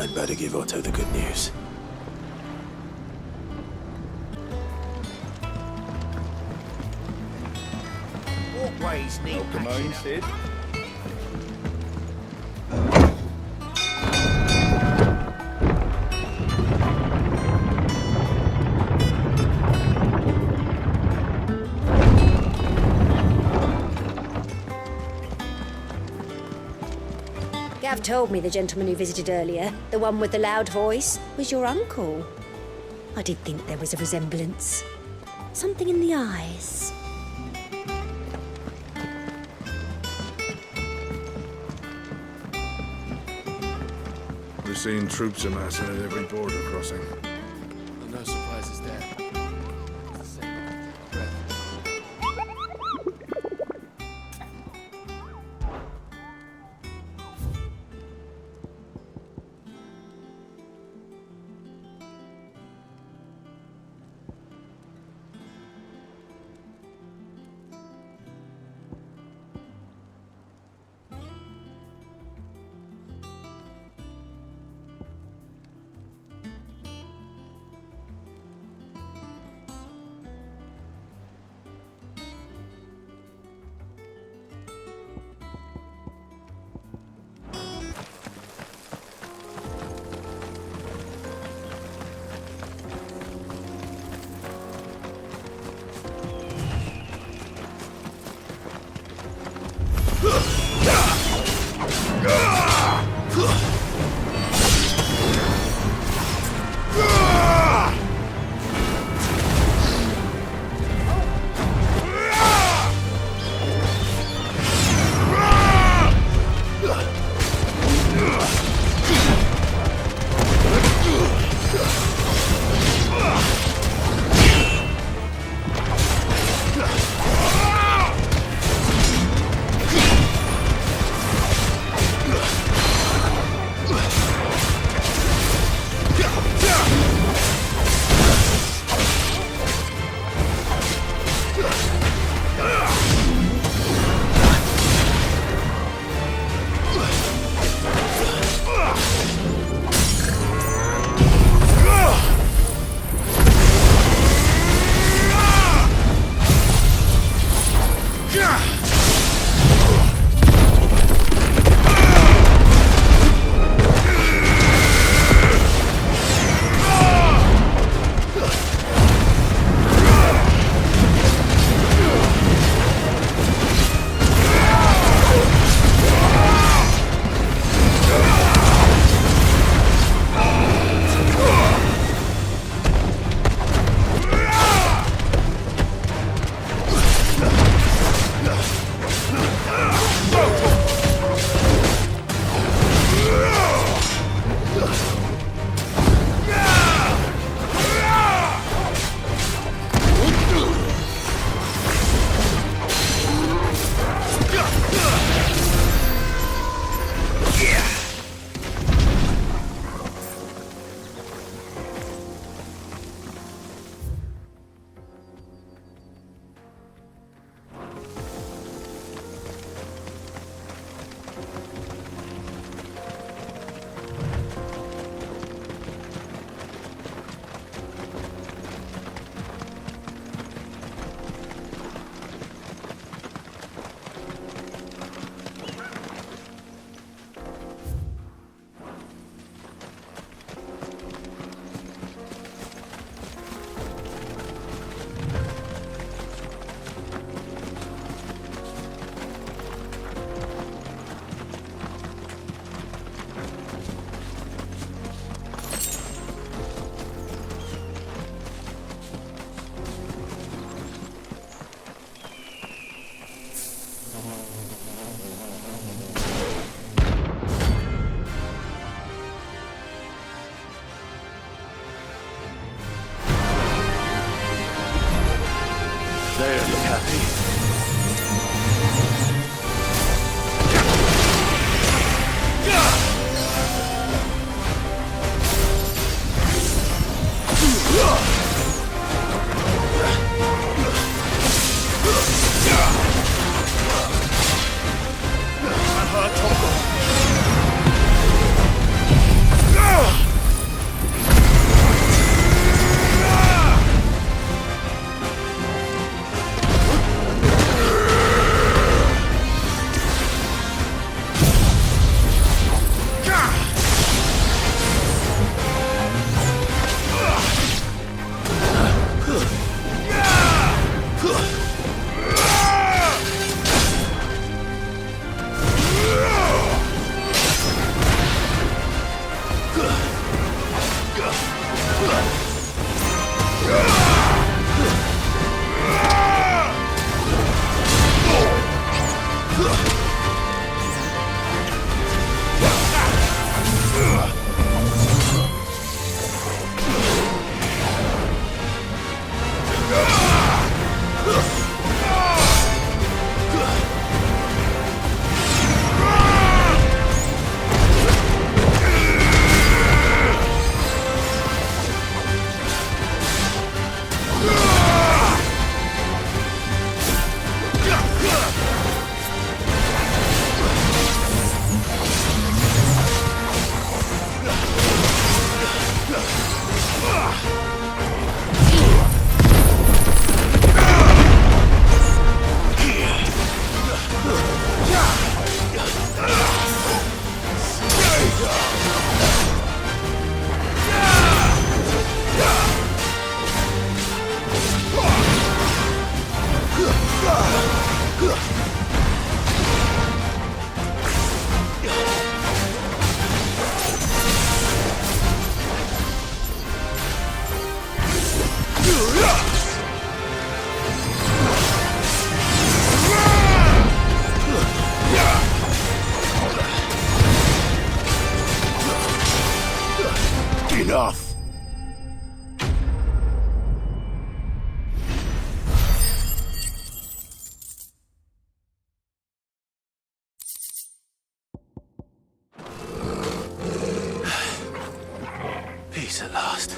I'd better give Otto the good news. Walkways need Come Sid. Gav told me the gentleman who visited earlier, the one with the loud voice, was your uncle. I did think there was a resemblance. Something in the eyes. We're seeing troops amassing at every border crossing. No surprises there. It's the same breath. Enough! Peace at last.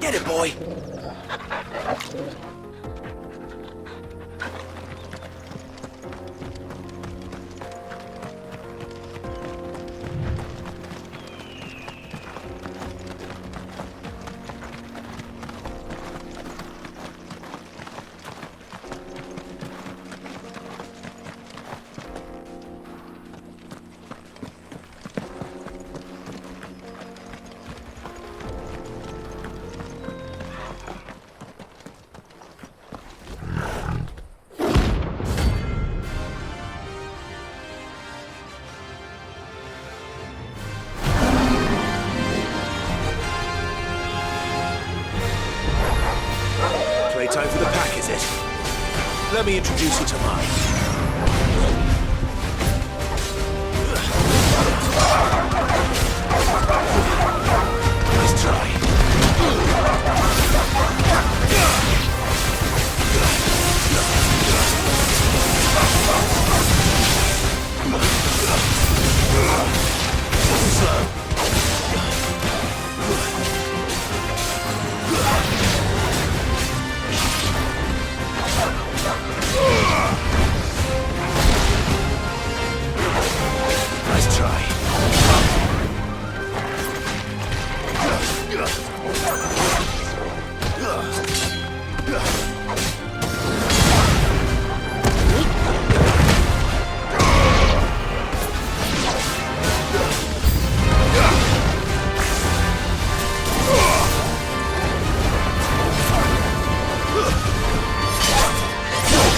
Get it, boy! let me introduce you to mine. Nice try. Nice try.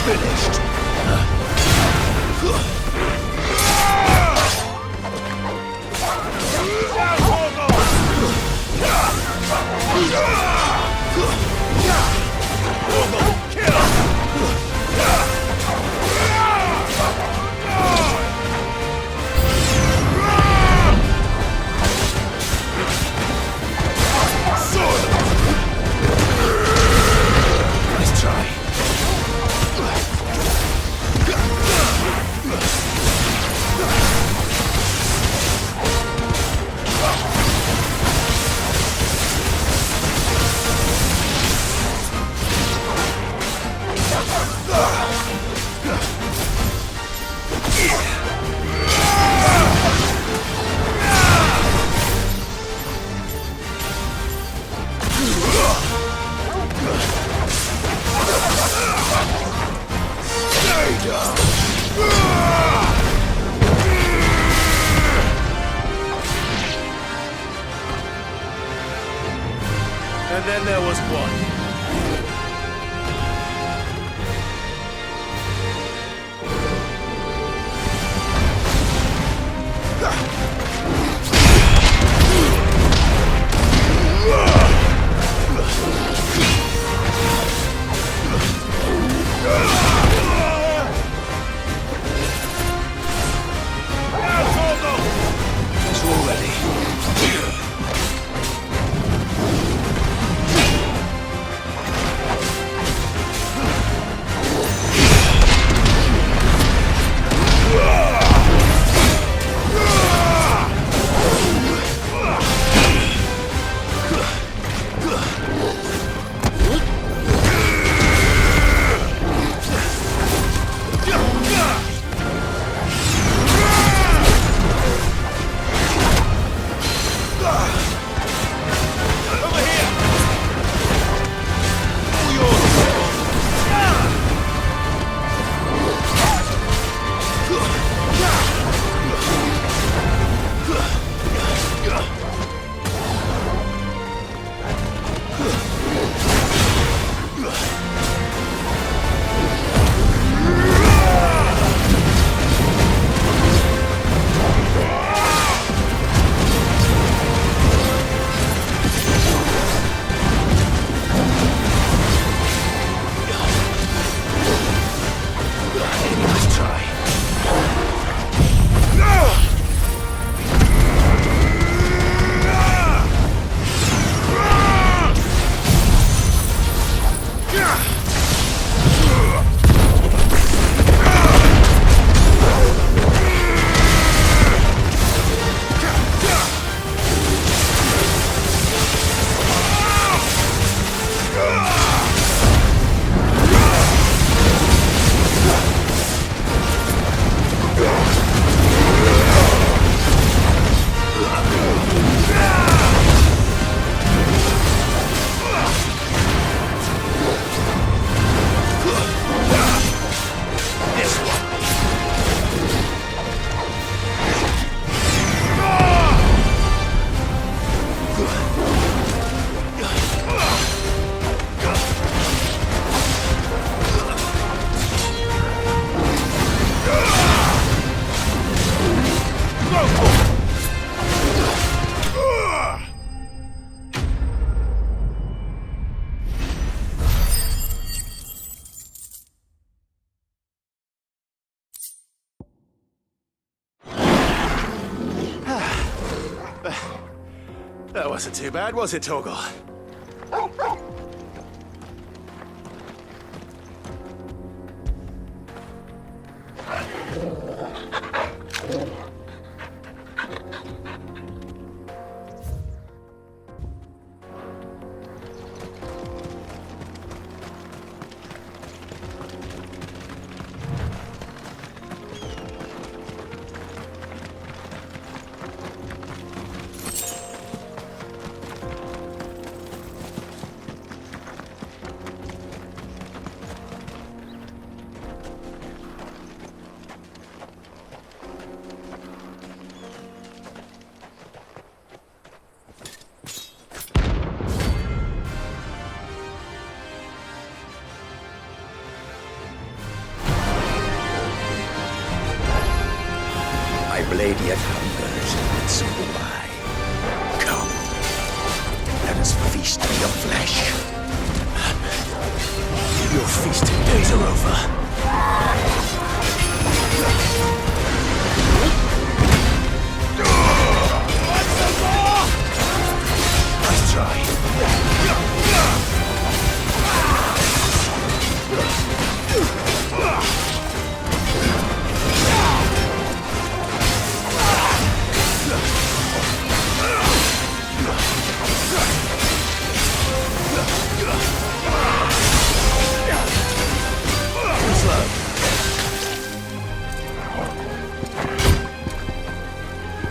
Finished. Nice try. And then there was one. It's all ready. That wasn't too bad, was it, Torgal? My blade yet hungers, and so do I. Come, let us feast on your flesh. Your feasting days are over. Nice try.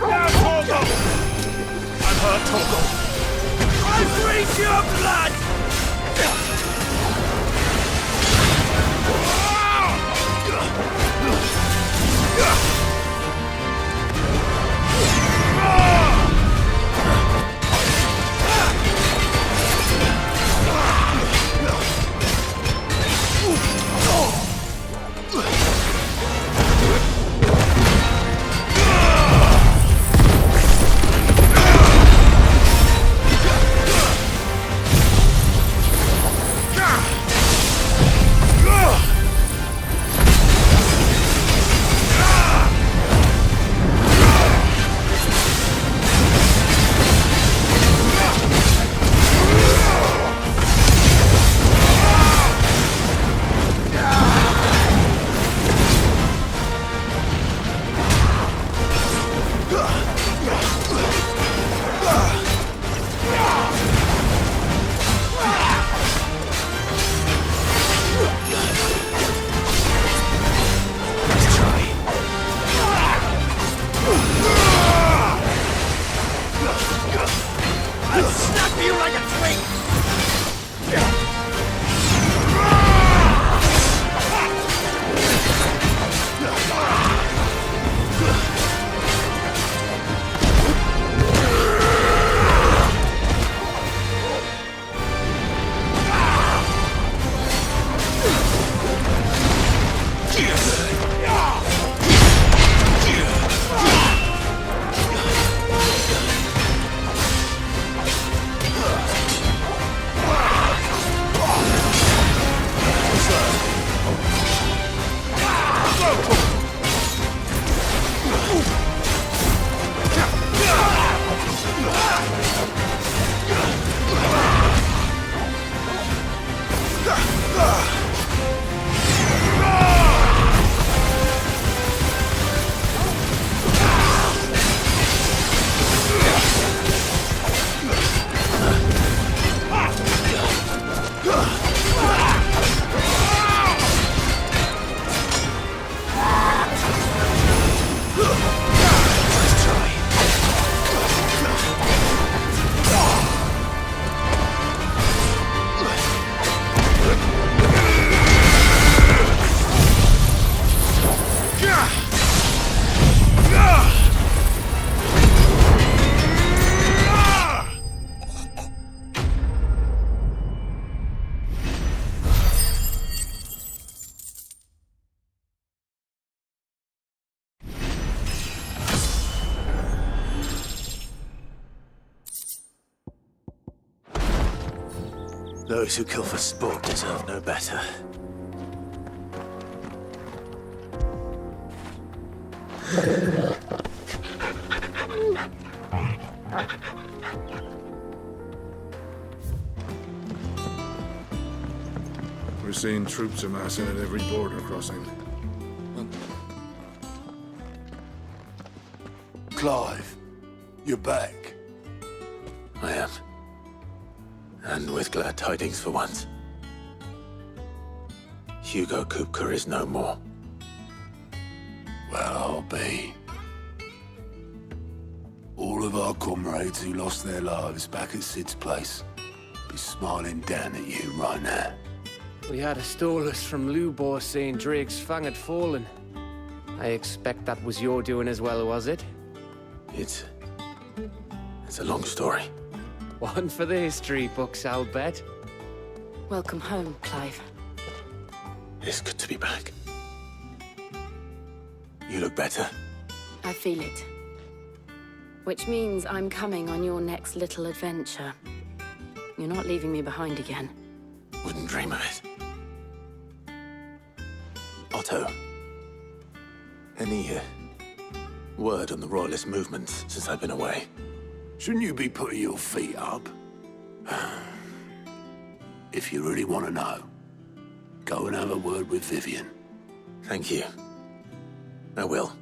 Now, Torgal! I'm hurt, Torgal. I breathe your blood! Those who kill for sport deserve no better. We're seeing troops amassing at every border crossing. Clive, you're back. I am. And with glad tidings for once. Hugo Kupka is no more. Well, I'll be. All of our comrades who lost their lives back at Sid's place be smiling down at you right now. We had a stolus from Lubor saying Drake's fang had fallen. I expect that was your doing as well, was it? It's a long story. One for the history books, I'll bet. Welcome home, Clive. It's good to be back. You look better. I feel it. Which means I'm coming on your next little adventure. You're not leaving me behind again. Wouldn't dream of it. Otto, any word on the Royalist movements since I've been away? Shouldn't you be putting your feet up? If you really want to know, go and have a word with Vivian. Thank you. I will.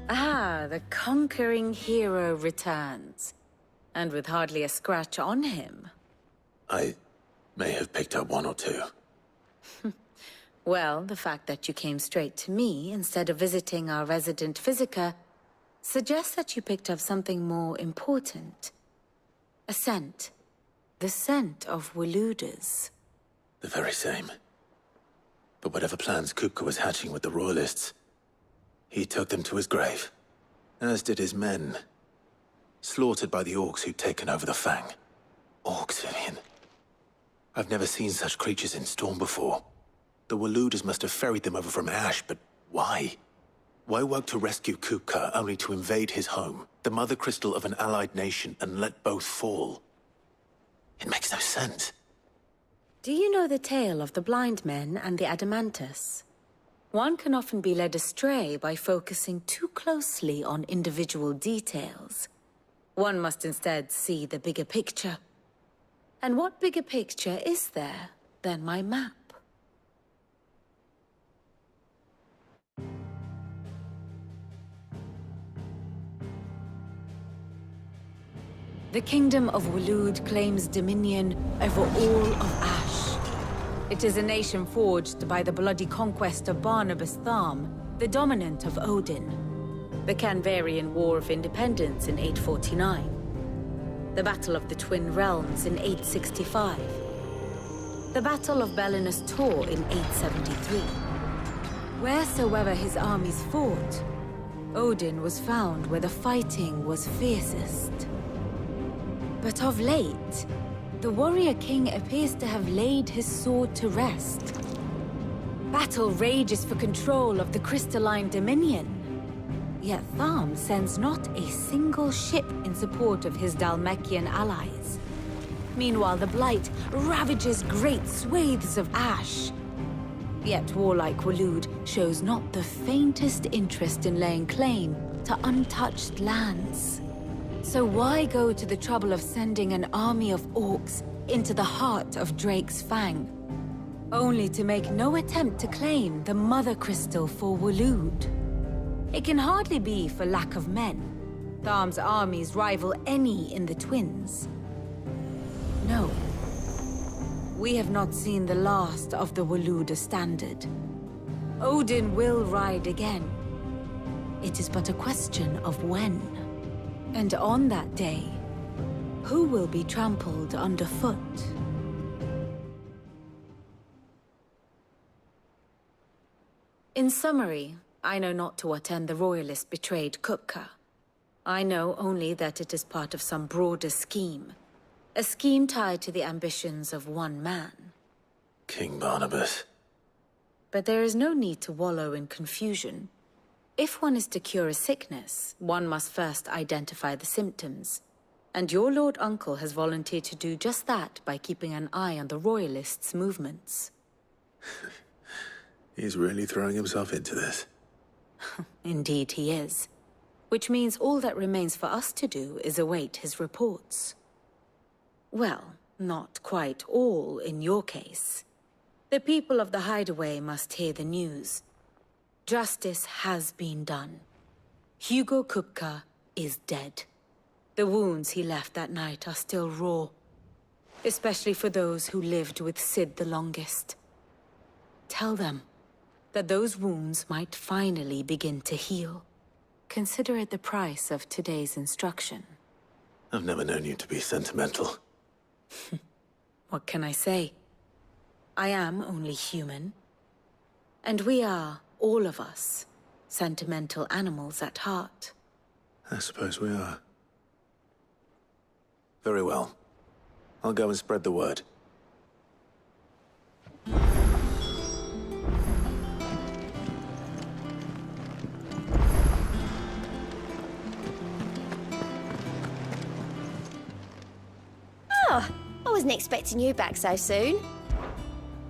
Ah, the conquering hero returns. And with hardly a scratch on him. I may have picked up one or two. Well, the fact that you came straight to me instead of visiting our resident physiker suggests that you picked up something more important. A scent. The scent of Waludas. The very same. But whatever plans Kupka was hatching with the Royalists, he took them to his grave. As did his men. Slaughtered by the orcs who'd taken over the Fang. Orcs, Vivian. I've never seen such creatures in Storm before. The Waludas must have ferried them over from Ash, but why? Why work to rescue Kupka only to invade his home, the mother crystal of an allied nation, and let both fall? It makes no sense. Do you know the tale of the blind men and the Adamantus? One can often be led astray by focusing too closely on individual details. One must instead see the bigger picture. And what bigger picture is there than my map? The Kingdom of Waloed claims dominion over all of Ash. It is a nation forged by the bloody conquest of Barnabas Tharm, the dominant of Odin. The Canvarian War of Independence in 849. The Battle of the Twin Realms in 865. The Battle of Belinus Tor in 873. Wheresoever his armies fought, Odin was found where the fighting was fiercest. But of late, the warrior king appears to have laid his sword to rest. Battle rages for control of the crystalline dominion. Yet Tharm sends not a single ship in support of his Dhalmekian allies. Meanwhile, the Blight ravages great swathes of Ash. Yet warlike Waloed shows not the faintest interest in laying claim to untouched lands. So why go to the trouble of sending an army of orcs into the heart of Drake's Fang, only to make no attempt to claim the Mother Crystal for Waloed? It can hardly be for lack of men. Tharm's armies rival any in the Twins. No. We have not seen the last of the Waluda standard. Odin will ride again. It is but a question of when. And on that day, who will be trampled underfoot? In summary, I know not to what end the Royalists betrayed Kupka. I know only that it is part of some broader scheme. A scheme tied to the ambitions of one man. King Barnabas. But there is no need to wallow in confusion. If one is to cure a sickness, one must first identify the symptoms. And your Lord Uncle has volunteered to do just that by keeping an eye on the Royalists' movements. He's really throwing himself into this. Indeed he is. Which means all that remains for us to do is await his reports. Well, not quite all in your case. The people of the hideaway must hear the news. Justice has been done. Hugo Kupka is dead. The wounds he left that night are still raw, especially for those who lived with Sid the longest. Tell them that those wounds might finally begin to heal. Consider it the price of today's instruction. I've never known you to be sentimental. What can I say? I am only human. And we are, all of us, sentimental animals at heart. I suppose we are. Very well. I'll go and spread the word. Oh, I wasn't expecting you back so soon.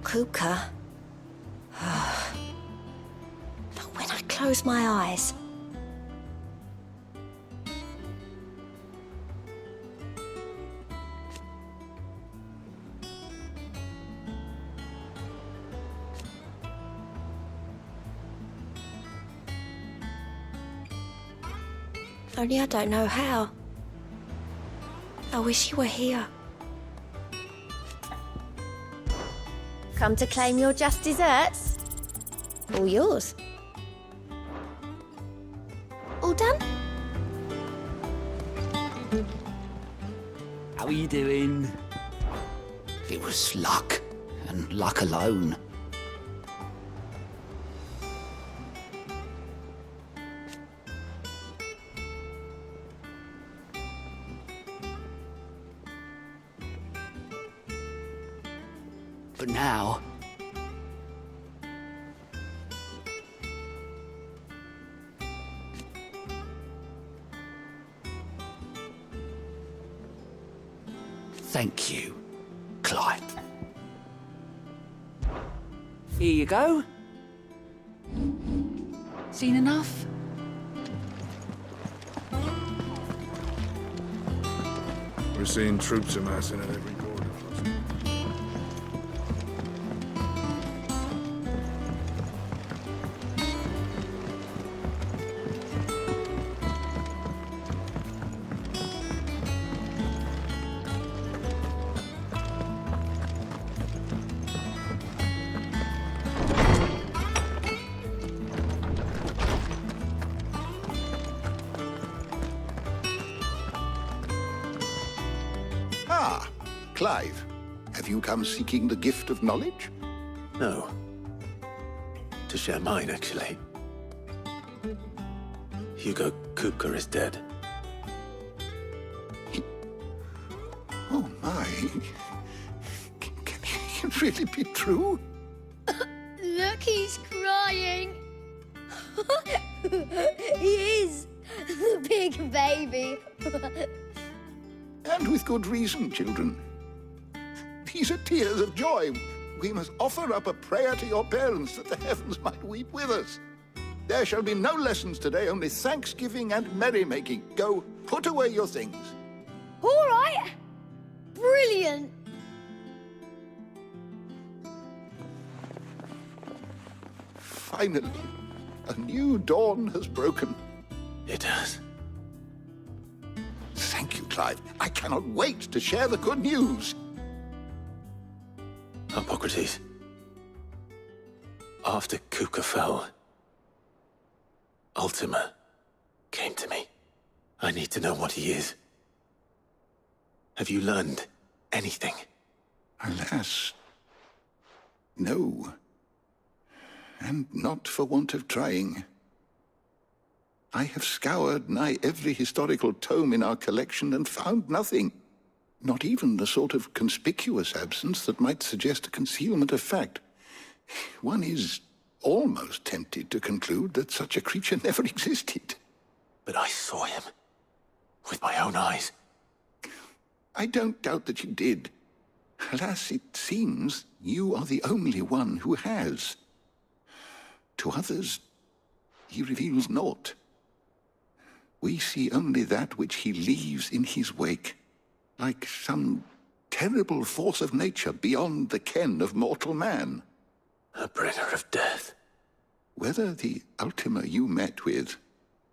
Kupka. But when I close my eyes... Only I don't know how. I wish you were here. Come to claim your just desserts? All yours. All done? How are you doing? It was luck, and luck alone. But now... Thank you, Clive. Here you go. Seen enough? We're seeing troops amassing at every border crossing. Ah, Clive. Have you come seeking the gift of knowledge? No. To share mine, actually. Hugo Kupka is dead. Oh, my. Can it really be true? Look, he's crying. He is. The big baby. And with good reason, children. These are tears of joy. We must offer up a prayer to your parents that the heavens might weep with us. There shall be no lessons today, only thanksgiving and merrymaking. Go, put away your things. All right. Brilliant. Finally, a new dawn has broken. It has. Thank you, Clive. I cannot wait to share the good news. Hippocrates. After Kupka fell, Ultima came to me. I need to know what he is. Have you learned anything? Alas, no. And not for want of trying. I have scoured nigh every historical tome in our collection and found nothing. Not even the sort of conspicuous absence that might suggest a concealment of fact. One is almost tempted to conclude that such a creature never existed. But I saw him. With my own eyes. I don't doubt that you did. Alas, it seems you are the only one who has. To others, he reveals naught. We see only that which he leaves in his wake, like some terrible force of nature beyond the ken of mortal man. A bringer of death. Whether the Ultima you met with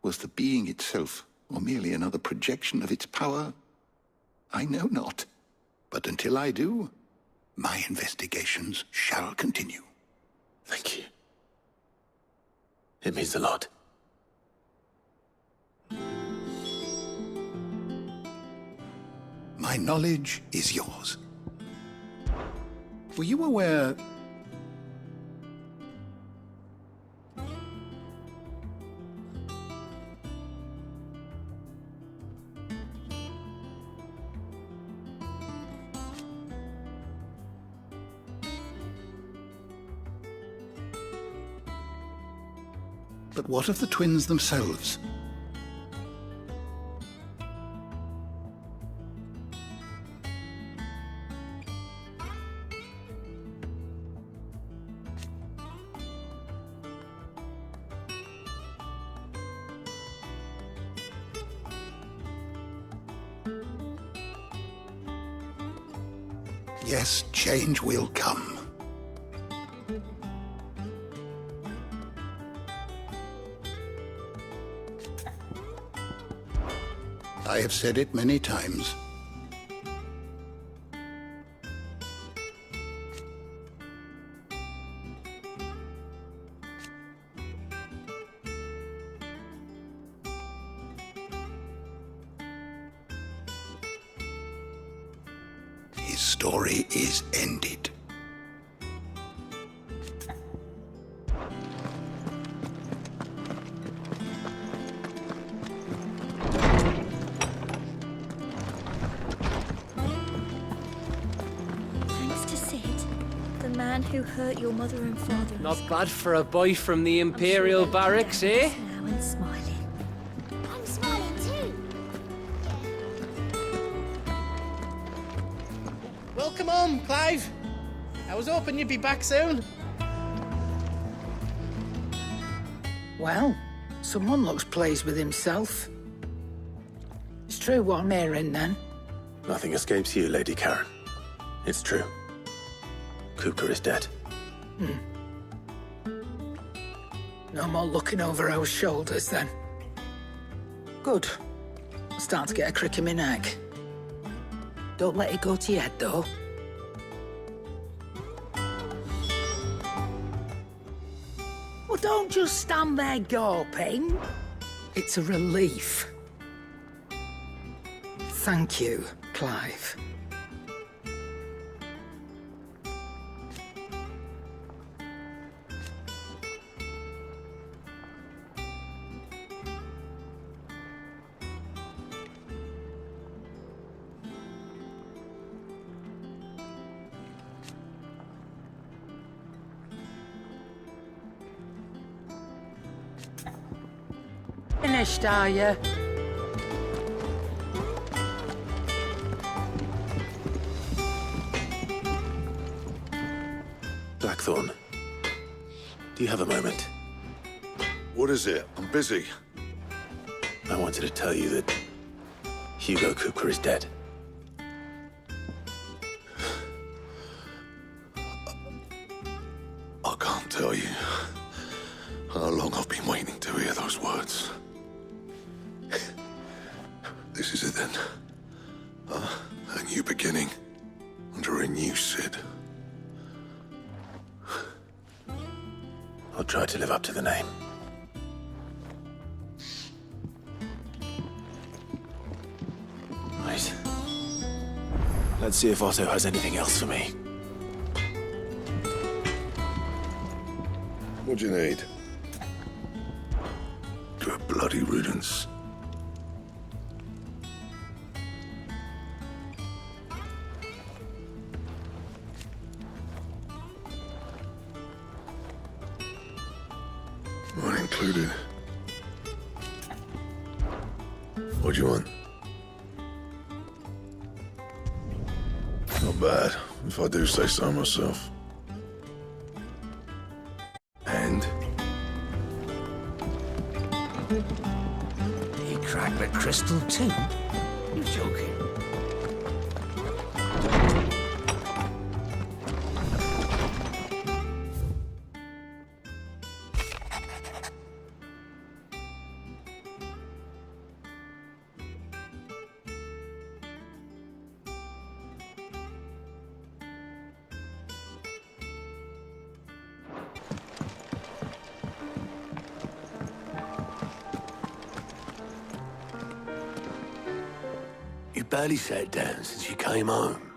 was the being itself, or merely another projection of its power, I know not. But until I do, my investigations shall continue. Thank you. It means a lot. My knowledge is yours. Were you aware... But what of the twins themselves? Yes, change will come. I have said it many times. His story is ended. Who hurt your mother and father. Not bad for a boy from the Imperial barracks, eh? Now and smiling. I'm smiling too. Welcome home, Clive. I was hoping you'd be back soon. Well, someone looks pleased with himself. It's true what I'm hearing, then. Nothing escapes you, Lady Karen. It's true. Kupka is dead. No more looking over our shoulders, then. Good. I'm starting to get a crick in my neck. Don't let it go to your head, though. Well, don't just stand there gawping. It's a relief. Thank you, Clive. Finished, are you? Blackthorn, do you have a moment? What is it? I'm busy. I wanted to tell you that Hugo Kupka is dead. I can't tell you how long I've been waiting to hear those words. This is it then. A new beginning under a new Sid. I'll try to live up to the name. Right. Let's see if Otto has anything else for me. What do you need? Good bloody riddance. Not included. What do you want? Not bad, if I do say so myself. And? He cracked the crystal too? You're joking. You barely sat down since you came home.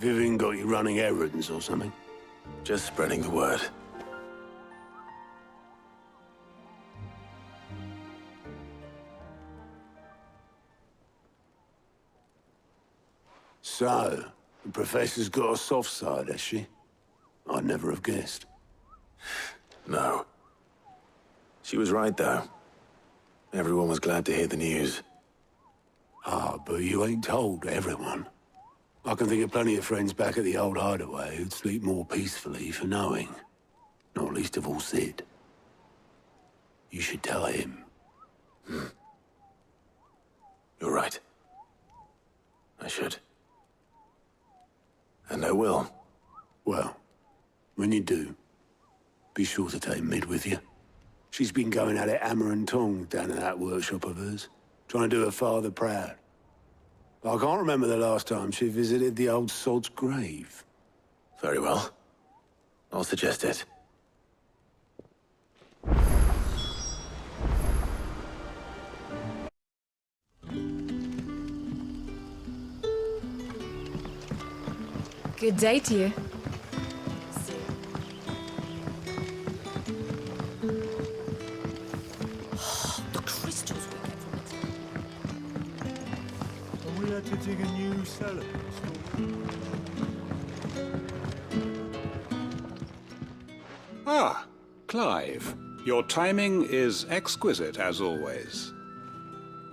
Vivian got you running errands or something? Just spreading the word. So, the Professor's got a soft side, has she? I'd never have guessed. No. She was right, though. Everyone was glad to hear the news. Ah, but you ain't told everyone. I can think of plenty of friends back at the old hideaway who'd sleep more peacefully for knowing. Not least of all Sid. You should tell him. You're right. I should. And I will. Well, when you do, be sure to take Mid with you. She's been going at it hammer and tongs down in that workshop of hers, trying to do her father proud. I can't remember the last time she visited the old sod's grave. Very well. I'll suggest it. Good day to you. The crystals we get from it. And we had to dig a new cellar. Ah, Clive. Your timing is exquisite, as always.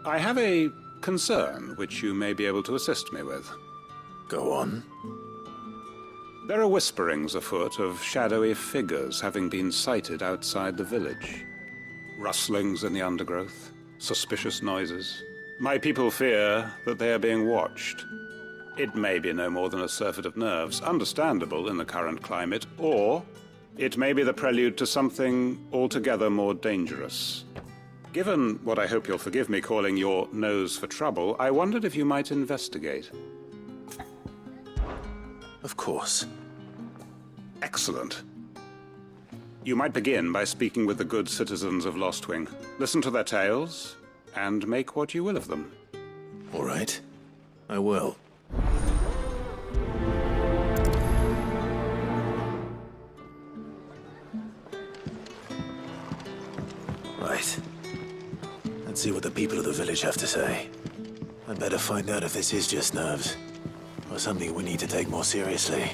I have a concern which you may be able to assist me with. Go on. There are whisperings afoot of shadowy figures having been sighted outside the village. Rustlings in the undergrowth, suspicious noises. My people fear that they are being watched. It may be no more than a surfeit of nerves, understandable in the current climate, or it may be the prelude to something altogether more dangerous. Given what I hope you'll forgive me calling your nose for trouble, I wondered if you might investigate. Of course. Excellent. You might begin by speaking with the good citizens of Lotwing. Listen to their tales, and make what you will of them. All right. I will. Right. Let's see what the people of the village have to say. I'd better find out if this is just nerves, or something we need to take more seriously.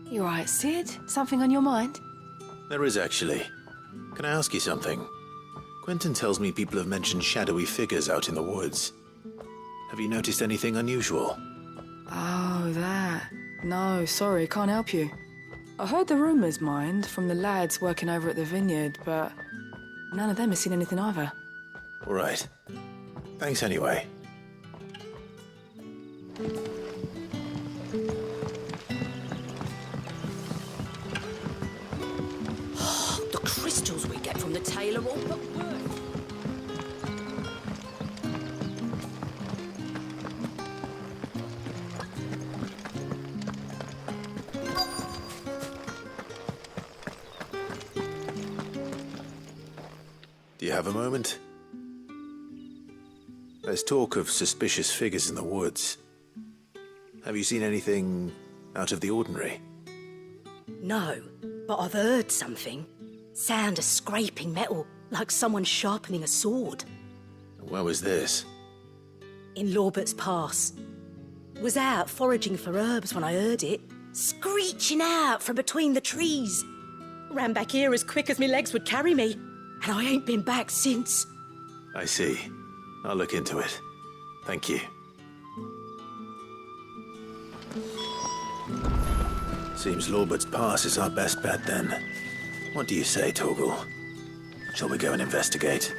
You right, Sid? Something on your mind? There is, actually. Can I ask you something? Quinten tells me people have mentioned shadowy figures out in the woods. Have you noticed anything unusual? Oh, that. No, sorry, can't help you. I heard the rumours, mind, from the lads working over at the vineyard, but none of them has seen anything either. All right. Thanks anyway. The crystals we get from the tail are all but worth. Do you have a moment? There's talk of suspicious figures in the woods. Have you seen anything out of the ordinary? No, but I've heard something. Sound of scraping metal, like someone sharpening a sword. Where was this? In Lorbert's Pass. Was out foraging for herbs when I heard it, screeching out from between the trees. Ran back here as quick as my legs would carry me, and I ain't been back since. I see. I'll look into it. Thank you. Seems Lorbert's Pass is our best bet then. What do you say, Torgal? Shall we go and investigate?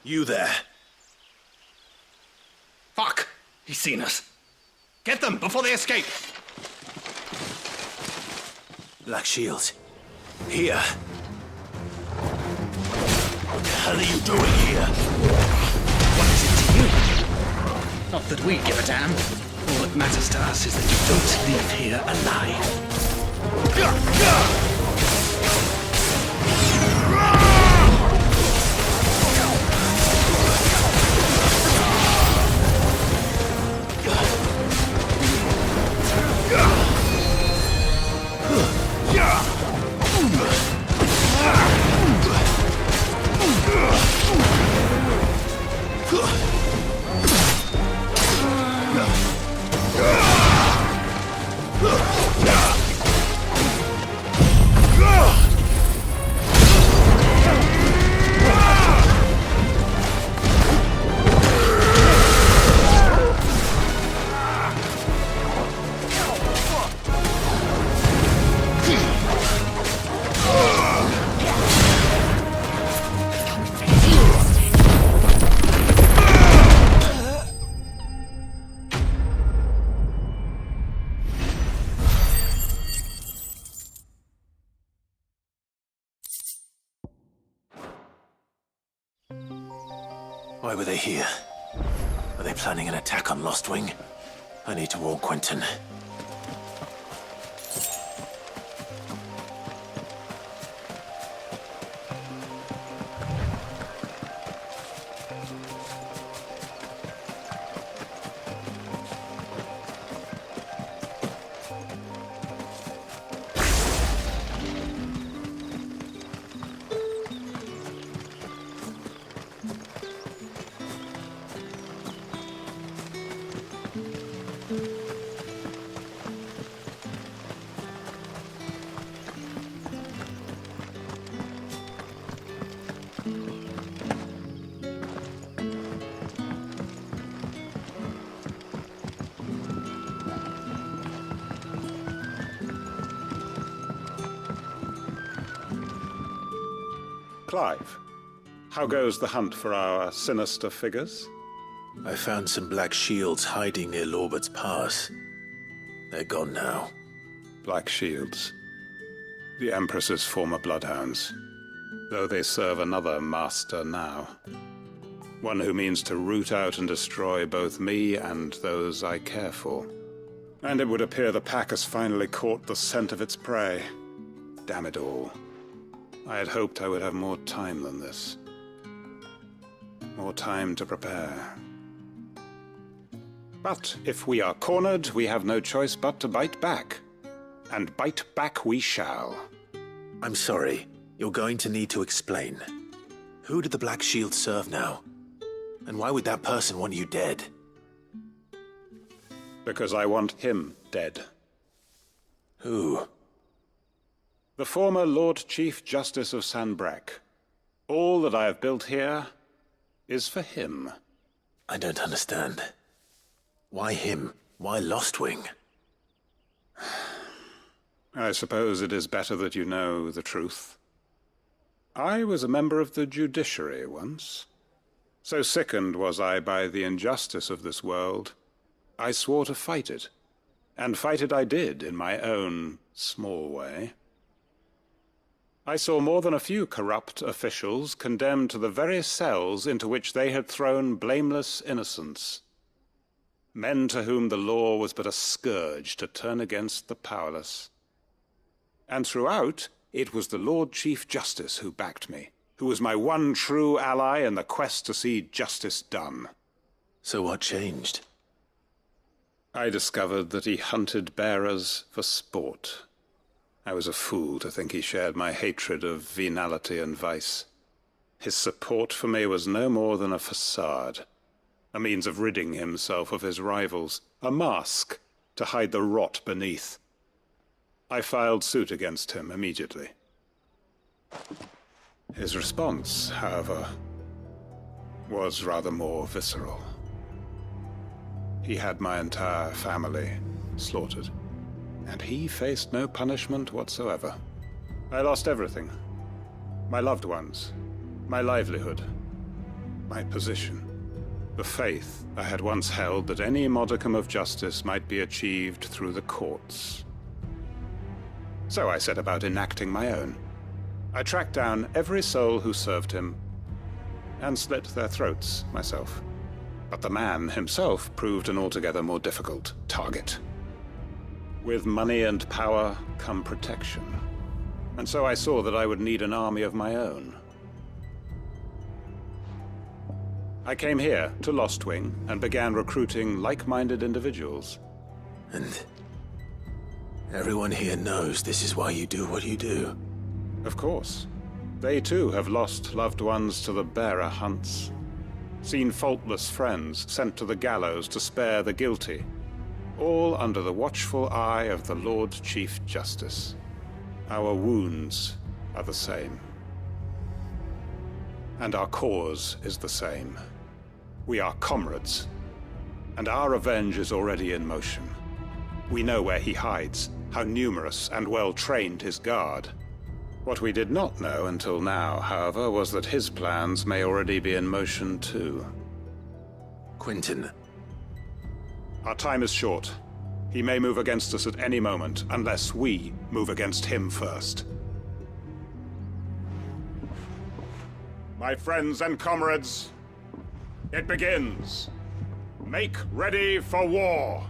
You there. Fuck! He's seen us. Get them before they escape! Black Shields. Here. What the hell are you doing here? What is it to you? Not that we give a damn. All that matters to us is that you don't leave here alive. Why were they here? Are they planning an attack on Lotwing? I need to warn Quinten. Clive, how goes the hunt for our sinister figures? I found some black shields hiding near Lorbert's Pass. They're gone now. Black shields. The Empress's former bloodhounds. Though they serve another master now. One who means to root out and destroy both me and those I care for. And it would appear the pack has finally caught the scent of its prey. Damn it all. I had hoped I would have more time than this. More time to prepare. But if we are cornered, we have no choice but to bite back. And bite back we shall. I'm sorry. You're going to need to explain. Who did the Black Shield serve now? And why would that person want you dead? Because I want him dead. Who? The former Lord Chief Justice of Sanbreque. All that I have built here is for him. I don't understand. Why him? Why Lostwing? I suppose it is better that you know the truth. I was a member of the judiciary once. So sickened was I by the injustice of this world, I swore to fight it. And fight it I did in my own small way. I saw more than a few corrupt officials condemned to the very cells into which they had thrown blameless innocents. Men to whom the law was but a scourge to turn against the powerless. And throughout, it was the Lord Chief Justice who backed me, who was my one true ally in the quest to see justice done. So what changed? I discovered that he hunted bearers for sport. I was a fool to think he shared my hatred of venality and vice. His support for me was no more than a facade, a means of ridding himself of his rivals, a mask to hide the rot beneath. I filed suit against him immediately. His response, however, was rather more visceral. He had my entire family slaughtered, and he faced no punishment whatsoever. I lost everything. My loved ones, my livelihood, my position, the faith I had once held that any modicum of justice might be achieved through the courts. So I set about enacting my own. I tracked down every soul who served him, and slit their throats myself. But the man himself proved an altogether more difficult target. With money and power come protection, and so I saw that I would need an army of my own. I came here to Lotwing and began recruiting like-minded individuals. And everyone here knows this is why you do what you do. Of course. They too have lost loved ones to the bearer hunts. Seen faultless friends sent to the gallows to spare the guilty. All under the watchful eye of the Lord Chief Justice. Our wounds are the same. And our cause is the same. We are comrades. And our revenge is already in motion. We know where he hides, how numerous and well-trained his guard. What we did not know until now, however, was that his plans may already be in motion too. Quinten. Our time is short. He may move against us at any moment, unless we move against him first. My friends and comrades, it begins. Make ready for war.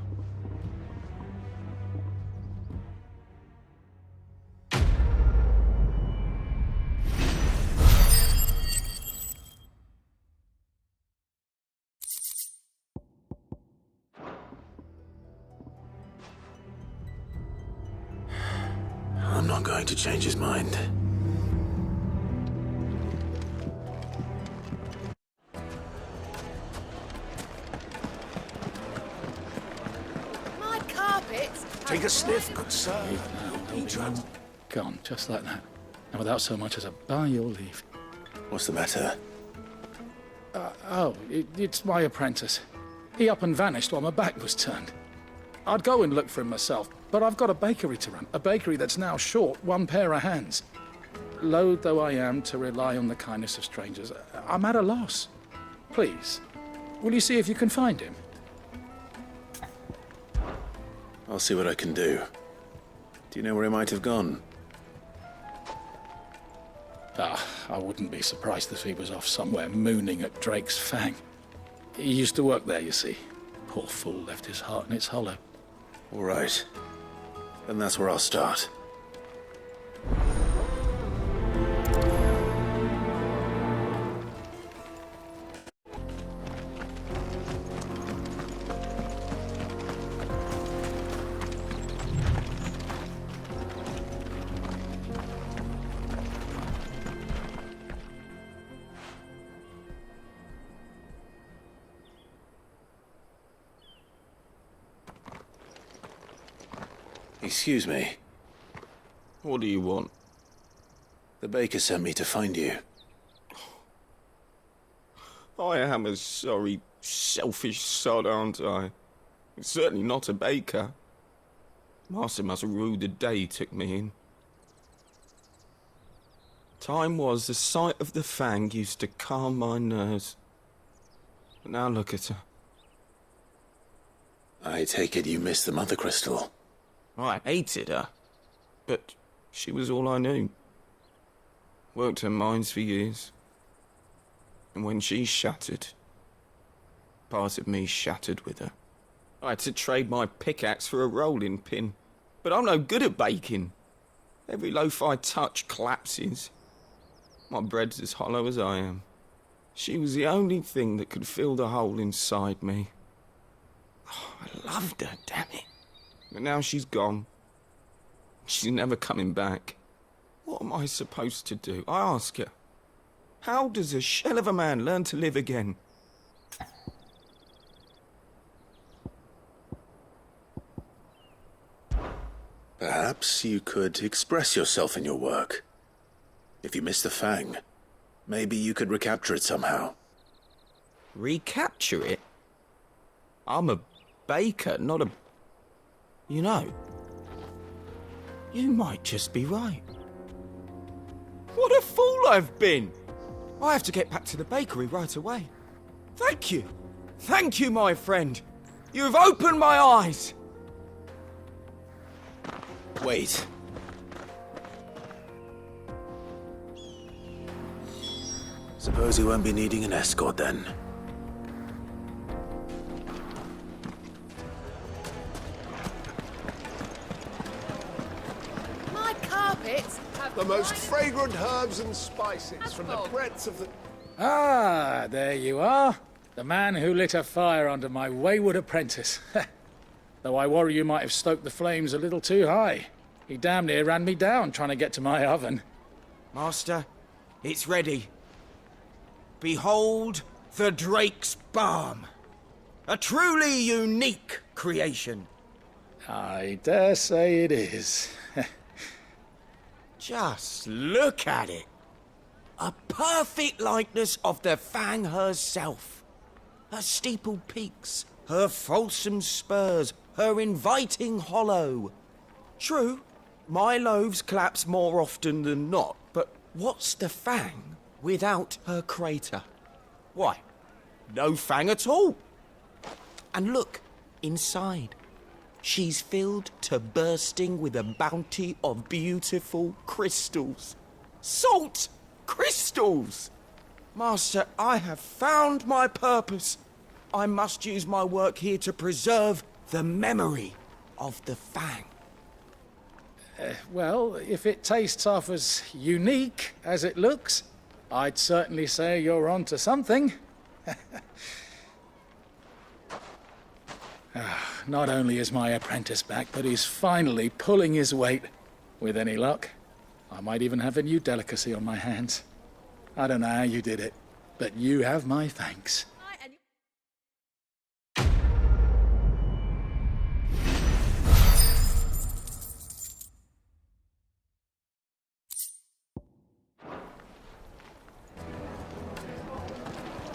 I'm not going to change his mind. My carpets. Take a sniff, good sir. Gone, just like that. And without so much as a by your leave. What's the matter? It's my apprentice. He up and vanished while my back was turned. I'd go and look for him myself, but I've got a bakery to run. A bakery that's now short one pair of hands. Loath though I am to rely on the kindness of strangers, I'm at a loss. Please, will you see if you can find him? I'll see what I can do. Do you know where he might have gone? I wouldn't be surprised if he was off somewhere mooning at Drake's Fang. He used to work there, you see. Poor fool left his heart in its hollow. All right. Then that's where I'll start. Excuse me. What do you want? The baker sent me to find you. I am a sorry, selfish sod, aren't I? Certainly not a baker. Master must have ruled the day he took me in. Time was the sight of the Fang used to calm my nerves. But now look at her. I take it you missed the Mother Crystal. I hated her. But she was all I knew. Worked her mines for years. And when she shattered, part of me shattered with her. I had to trade my pickaxe for a rolling pin. But I'm no good at baking. Every loaf I touch collapses. My bread's as hollow as I am. She was the only thing that could fill the hole inside me. Oh, I loved her, damn it. But now she's gone. She's never coming back. What am I supposed to do? I ask her. How does a shell of a man learn to live again? Perhaps you could express yourself in your work. If you miss the fang, maybe you could recapture it somehow. Recapture it? I'm a baker, not a... You know, you might just be right. What a fool I've been! I have to get back to the bakery right away. Thank you. Thank you, my friend. You've opened my eyes. Wait. Suppose he won't be needing an escort then. My carpets have The most fragrant herbs and spices from the breadths of the... Ah, there you are. The man who lit a fire under my wayward apprentice. Though I worry you might have stoked the flames a little too high. He damn near ran me down trying to get to my oven. Master, it's ready. Behold the Drake's Balm. A truly unique creation. I dare say it is. Just look at it. A perfect likeness of the Fang herself. Her steepled peaks, her fulsome spurs, her inviting hollow. True, my loaves collapse more often than not, but what's the Fang without her crater? Why, no Fang at all. And look, inside. She's filled to bursting with a bounty of beautiful crystals. Salt crystals! Master, I have found my purpose. I must use my work here to preserve the memory of the Fang. Well, if it tastes half as unique as it looks, I'd certainly say you're onto something. Not only is my apprentice back, but he's finally pulling his weight. With any luck, I might even have a new delicacy on my hands. I don't know how you did it, but you have my thanks.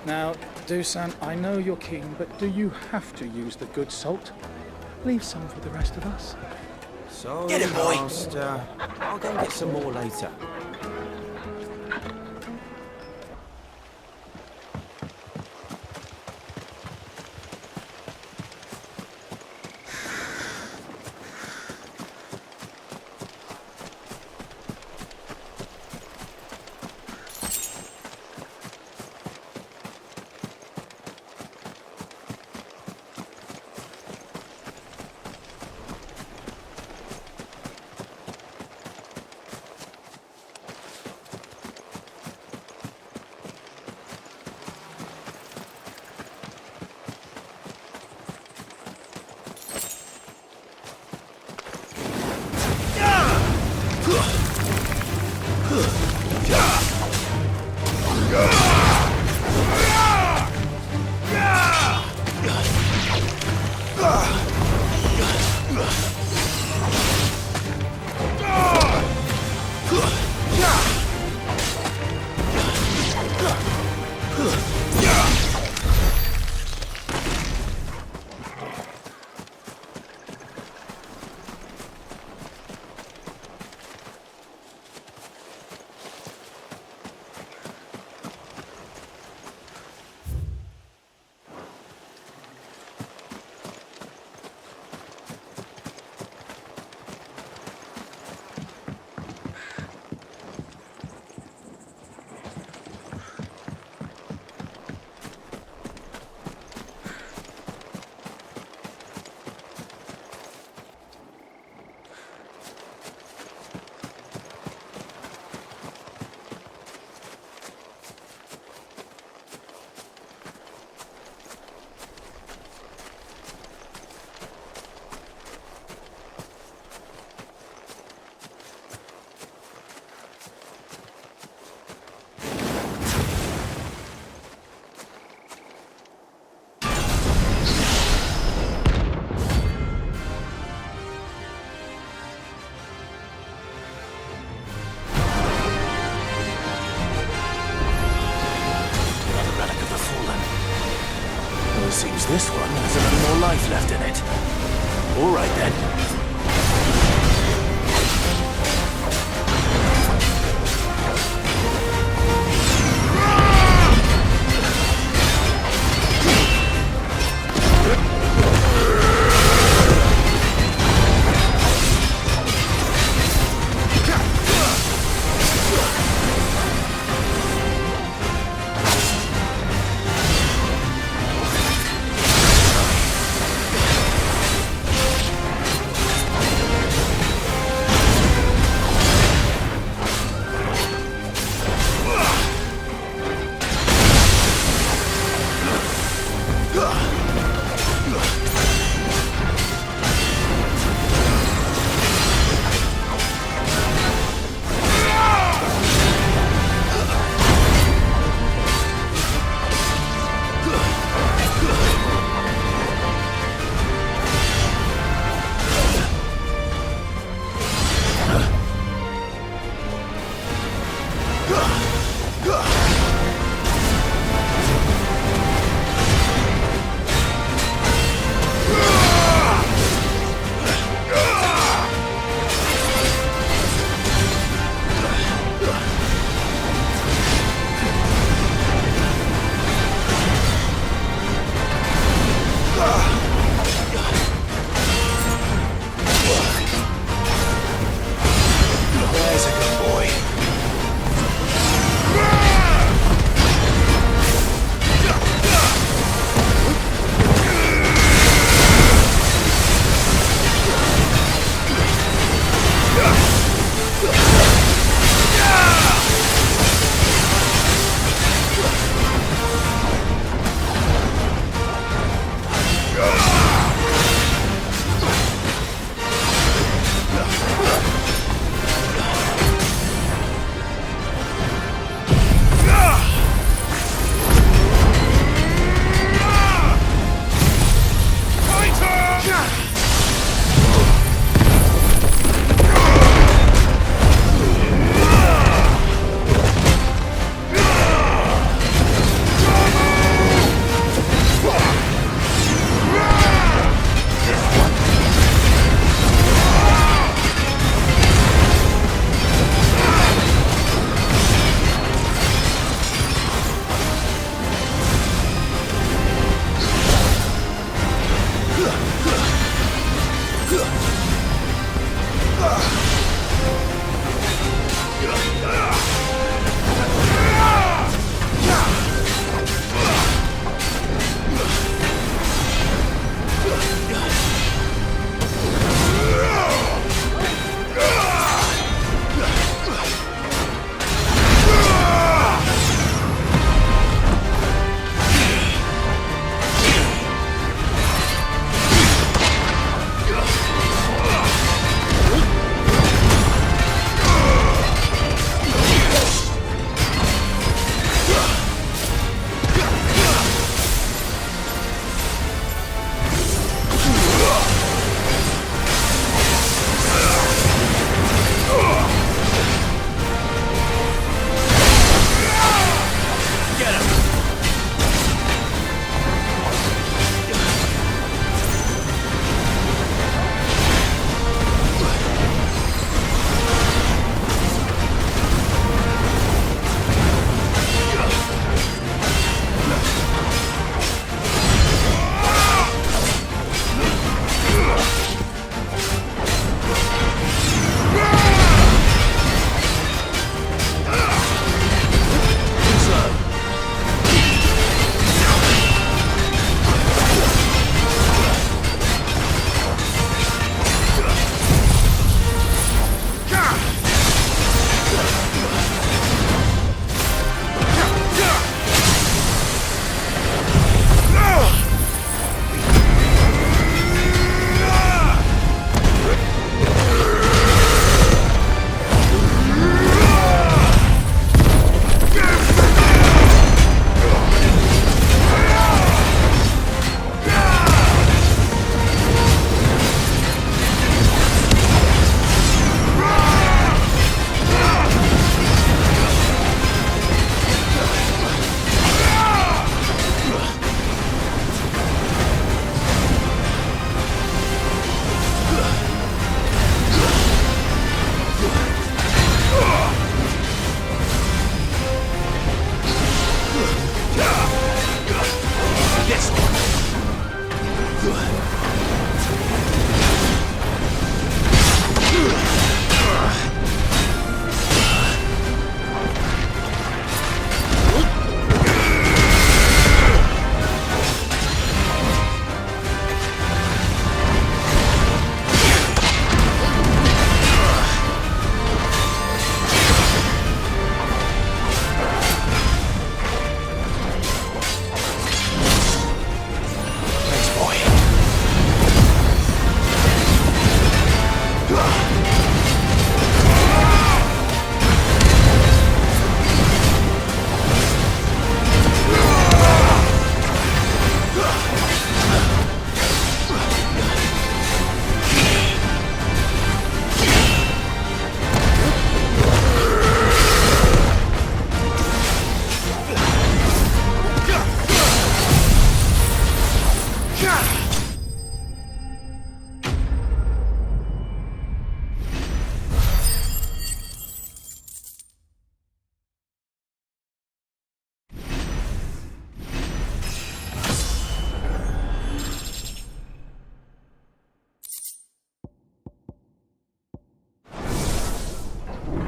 Now, Dusan, I know you're keen, but do you have to use the good salt? Leave some for the rest of us. Sorry, Get him, boy. Master. I'll go and get some more later. Seems this one has a little more life left in it. All right, then.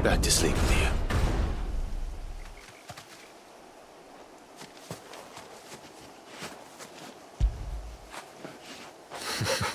back to sleep with you.